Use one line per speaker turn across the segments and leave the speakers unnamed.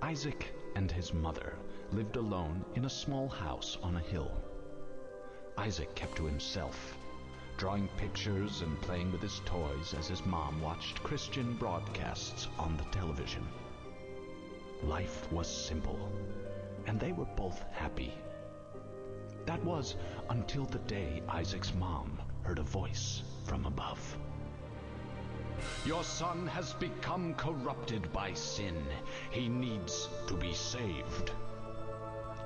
Isaac and his mother lived alone in a small house on a hill. Isaac kept to himself, drawing pictures and playing with his toys as his mom watched Christian broadcasts on the television. Life was simple, and they were both happy. That was until the day Isaac's mom heard a voice from above. "Your son has become corrupted by sin. He needs to be saved."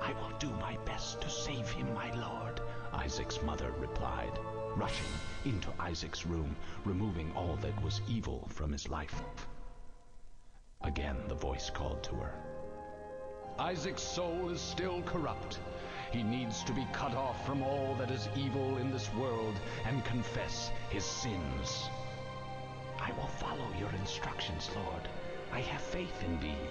"I will do my best to save him, my lord," Isaac's mother replied, rushing into Isaac's room, removing all that was evil from his life. Again the voice called to her. "Isaac's soul is still corrupt. He needs to be cut off from all that is evil in this world and confess his sins." "I will follow your instructions, Lord. I have faith in thee,"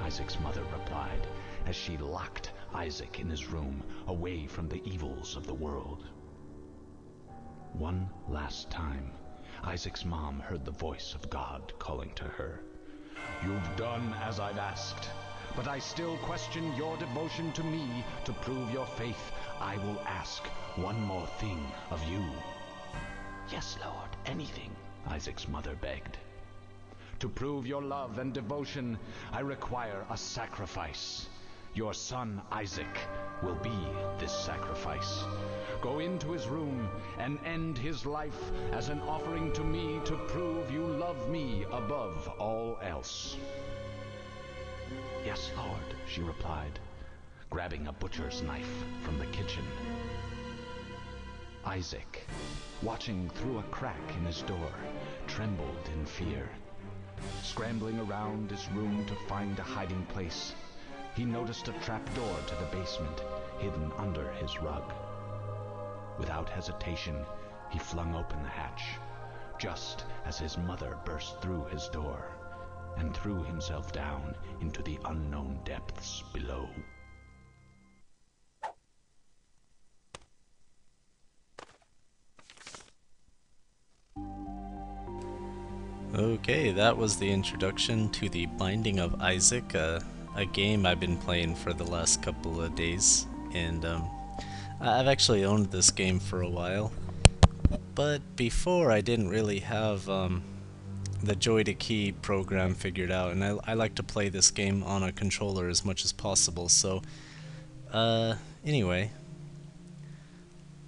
Isaac's mother replied, as she locked Isaac in his room, away from the evils of the world. One last time, Isaac's mom heard the voice of God calling to her. "You've done as I've asked, but I still question your devotion to me. To prove your faith, I will ask one more thing of you." "Yes, Lord, anything," Isaac's mother begged. "To prove your love and devotion, I require a sacrifice. Your son Isaac will be this sacrifice. Go into his room and end his life as an offering to me to prove you love me above all else." "Yes, Lord," she replied, grabbing a butcher's knife from the kitchen. Isaac, watching through a crack in his door, trembled in fear. Scrambling around his room to find a hiding place, he noticed a trapdoor to the basement hidden under his rug. Without hesitation, he flung open the hatch, just as his mother burst through his door and threw himself down into the unknown depths below.
Okay, that was the introduction to The Binding of Isaac, a game I've been playing for the last couple of days, and I've actually owned this game for a while, but before I didn't really have the Joy to Key program figured out, and I like to play this game on a controller as much as possible, so anyway,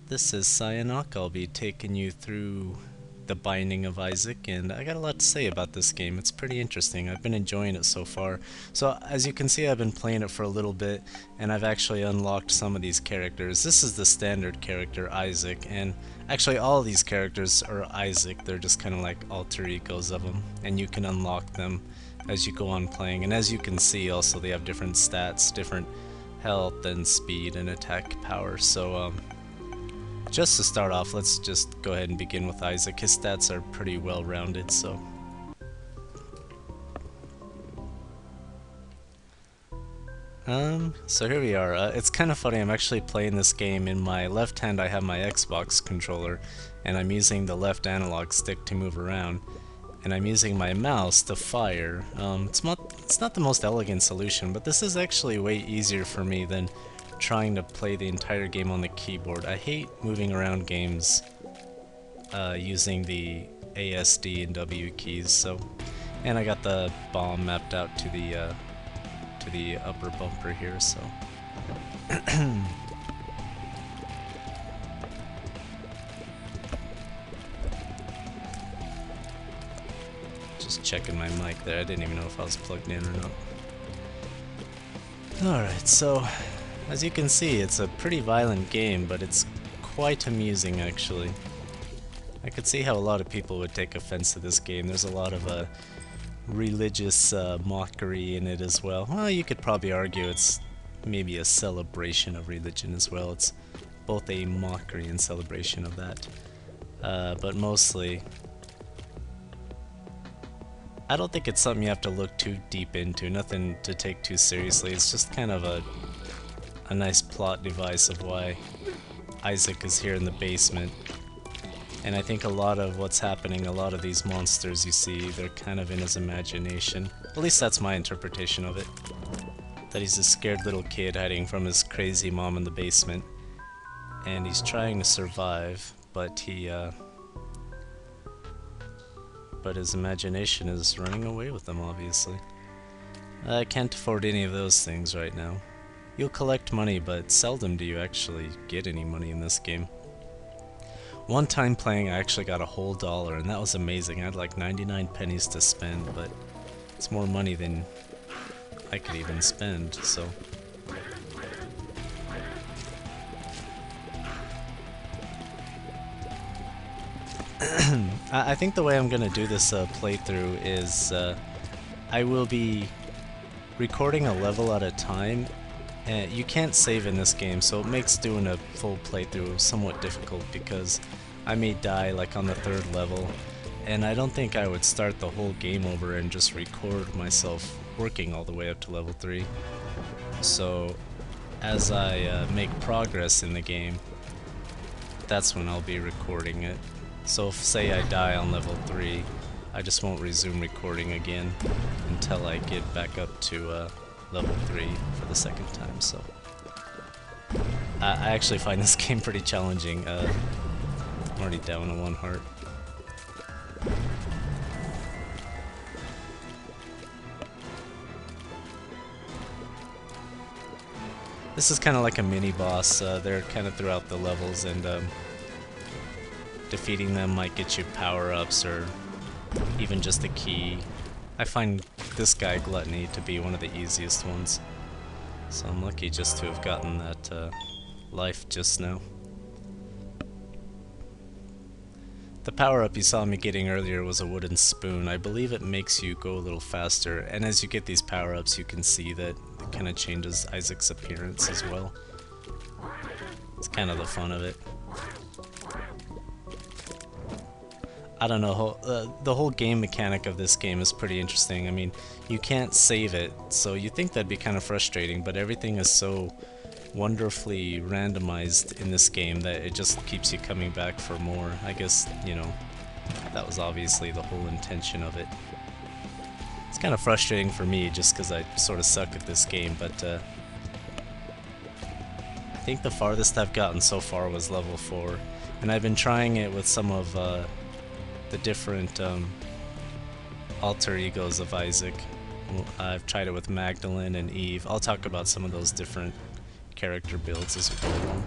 this is Cyanok. I'll be taking you through The Binding of Isaac, and I got a lot to say about this game. It's pretty interesting. I've been enjoying it so far. So as you can see, I've been playing it for a little bit, and I've actually unlocked some of these characters. This is the standard character, Isaac, and actually all of these characters are Isaac. They're just kind of like alter egos of him, and you can unlock them as you go on playing. And as you can see, also they have different stats, different health and speed and attack power. So just to start off, let's just go ahead and begin with Isaac. His stats are pretty well rounded, so here we are. It's kind of funny, I'm actually playing this game. In my left hand I have my Xbox controller, and I'm using the left analog stick to move around, and I'm using my mouse to fire. It's not the most elegant solution, but this is actually way easier for me than trying to play the entire game on the keyboard. I hate moving around games using the ASD and W keys. So, and I got the bomb mapped out to the upper bumper here. So, just checking my mic there. I didn't even know if I was plugged in or not. All right, so as you can see, it's a pretty violent game, but it's quite amusing actually. I could see how a lot of people would take offense to this game. There's a lot of religious mockery in it as well. Well, you could probably argue it's maybe a celebration of religion as well. It's both a mockery and celebration of that. But mostly, I don't think it's something you have to look too deep into, nothing to take too seriously. It's just kind of a nice plot device of why Isaac is here in the basement. And I think a lot of what's happening, a lot of these monsters you see, they're kind of in his imagination. At least that's my interpretation of it. that he's a scared little kid hiding from his crazy mom in the basement, and he's trying to survive, but his imagination is running away with him, obviously. I can't afford any of those things right now. You'll collect money, but seldom do you actually get any money in this game. One time playing, I actually got a whole dollar, and that was amazing. I had like 99 pennies to spend, but it's more money than I could even spend, so... I think the way I'm gonna do this playthrough is I will be recording a level at a time. You can't save in this game, so it makes doing a full playthrough somewhat difficult because I may die like on the 3rd level, and I don't think I would start the whole game over and just record myself working all the way up to level 3. So as I make progress in the game, that's when I'll be recording it. So if, say, I die on level 3, I just won't resume recording again until I get back up to level 3 for the 2nd time, so... I actually find this game pretty challenging. I'm already down to 1 heart. This is kind of like a mini-boss. They're kind of throughout the levels, and defeating them might get you power-ups or even just a key. I find this guy, Gluttony, to be one of the easiest ones. So I'm lucky just to have gotten that life just now. The power-up you saw me getting earlier was a wooden spoon. I believe it makes you go a little faster, and as you get these power-ups you can see that it kind of changes Isaac's appearance as well. It's kind of the fun of it. I don't know, the whole game mechanic of this game is pretty interesting. I mean, you can't save it, so you think that'd be kind of frustrating, but everything is so wonderfully randomized in this game that it just keeps you coming back for more. I guess, you know, that was obviously the whole intention of it. It's kind of frustrating for me just because I sort of suck at this game, but I think the farthest I've gotten so far was level 4, and I've been trying it with some of the different alter egos of Isaac. I've tried it with Magdalene and Eve. I'll talk about some of those different character builds as we go along.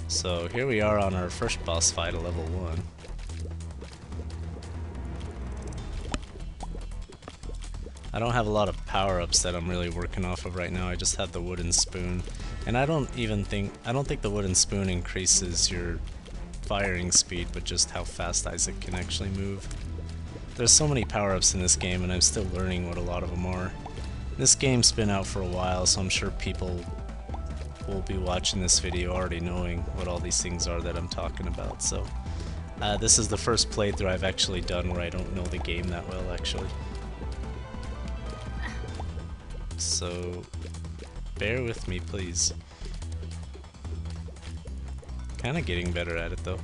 So here we are on our first boss fight at level 1. I don't have a lot of power-ups that I'm really working off of right now. I just had the wooden spoon. And I don't think the wooden spoon increases your firing speed, but just how fast Isaac can actually move. There's so many power-ups in this game, and I'm still learning what a lot of them are. This game's been out for a while, so I'm sure people will be watching this video already knowing what all these things are that I'm talking about. So this is the first playthrough I've actually done where I don't know the game that well, actually. So bear with me, please. Kinda getting better at it, though.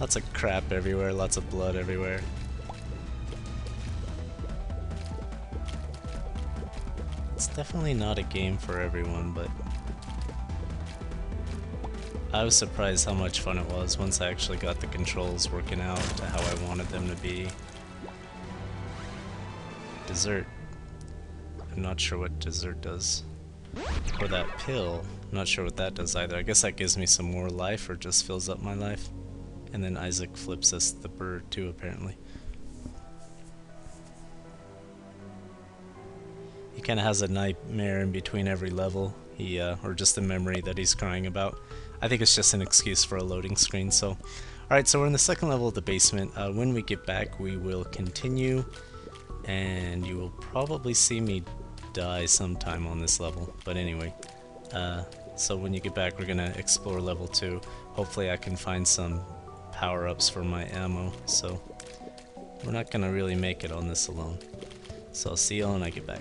Lots of crap everywhere, lots of blood everywhere. It's definitely not a game for everyone, but I was surprised how much fun it was once I actually got the controls working out to how I wanted them to be. Dessert. I'm not sure what dessert does. Or that pill. I'm not sure what that does either. I guess that gives me some more life or just fills up my life. And then Isaac flips us the bird too, apparently. He kind of has a nightmare in between every level, or just a memory that he's crying about. I think it's just an excuse for a loading screen. So, alright, so we're in the second level of the basement. When we get back, we will continue, and you will probably see me die sometime on this level. But anyway, So when you get back, we're gonna explore level 2. Hopefully I can find some power-ups for my ammo, so we're not gonna really make it on this alone. So I'll see y'all when I get back.